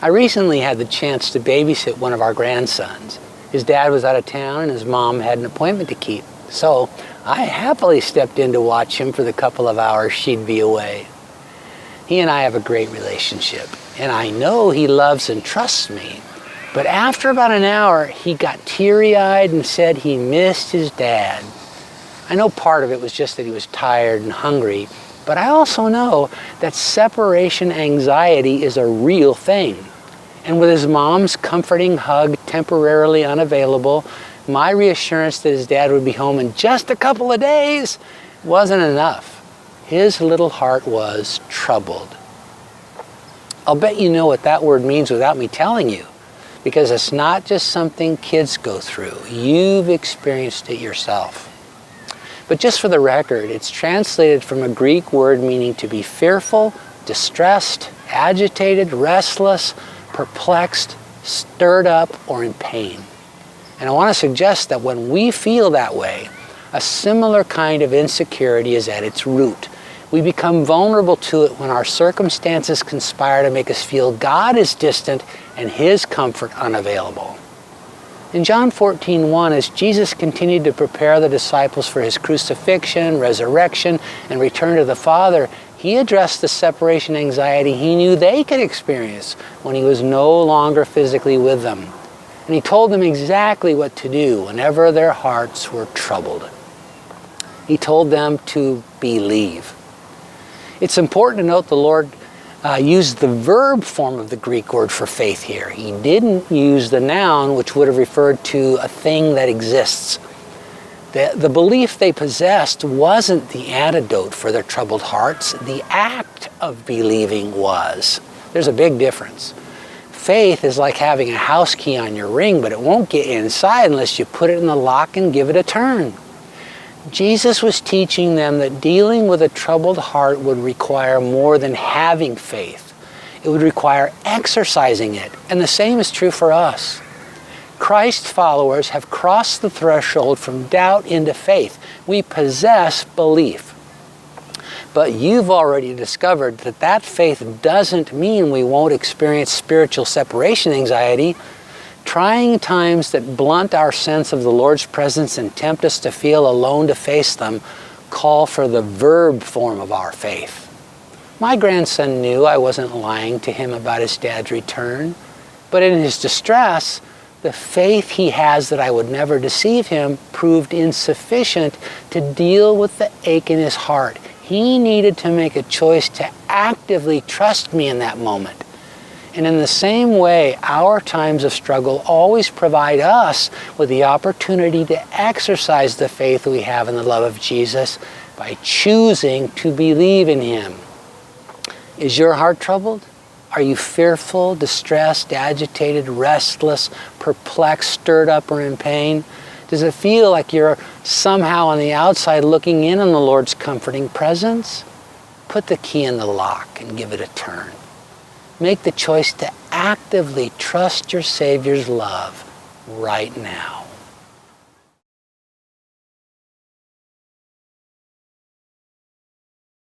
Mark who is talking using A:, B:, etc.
A: I recently had the chance to babysit one of our grandsons. His dad was out of town and his mom had an appointment to keep. So I happily stepped in to watch him for the couple of hours she'd be away. He and I have a great relationship, and I know he loves and trusts me. But after about an hour, he got teary-eyed and said he missed his dad. I know part of it was just that he was tired and hungry, but I also know that separation anxiety is a real thing. And with his mom's comforting hug temporarily unavailable, my reassurance that his dad would be home in just a couple of days wasn't enough. His little heart was troubled. I'll bet you know what that word means without me telling you, because it's not just something kids go through. You've experienced it yourself. But just for the record, it's translated from a Greek word meaning to be fearful, distressed, agitated, restless, perplexed, stirred up, or in pain. And I want to suggest that when we feel that way, a similar kind of insecurity is at its root. We become vulnerable to it when our circumstances conspire to make us feel God is distant and His comfort unavailable. In John 14:1, as Jesus continued to prepare the disciples for His crucifixion, resurrection, and return to the Father, He addressed the separation anxiety He knew they could experience when He was no longer physically with them. And He told them exactly what to do whenever their hearts were troubled. He told them to believe. It's important to note the Lord used the verb form of the Greek word for faith here. He didn't use the noun, which would have referred to a thing that exists. The belief they possessed wasn't the antidote for their troubled hearts. The act of believing was. There's a big difference. Faith is like having a house key on your ring, but it won't get inside unless you put it in the lock and give it a turn. Jesus was teaching them that dealing with a troubled heart would require more than having faith. It would require exercising it, and the same is true for us. Christ followers have crossed the threshold from doubt into faith. We possess belief. But you've already discovered that that faith doesn't mean we won't experience spiritual separation anxiety. Trying times that blunt our sense of the Lord's presence and tempt us to feel alone to face them call for the verb form of our faith. My grandson knew I wasn't lying to him about his dad's return, but in his distress, the faith he has that I would never deceive him proved insufficient to deal with the ache in his heart. He needed to make a choice to actively trust me in that moment. And in the same way, our times of struggle always provide us with the opportunity to exercise the faith we have in the love of Jesus by choosing to believe in Him. Is your heart troubled? Are you fearful, distressed, agitated, restless, perplexed, stirred up, or in pain? Does it feel like you're somehow on the outside looking in on the Lord's comforting presence? Put the key in the lock and give it a turn. Make the choice to actively trust your Savior's love right now.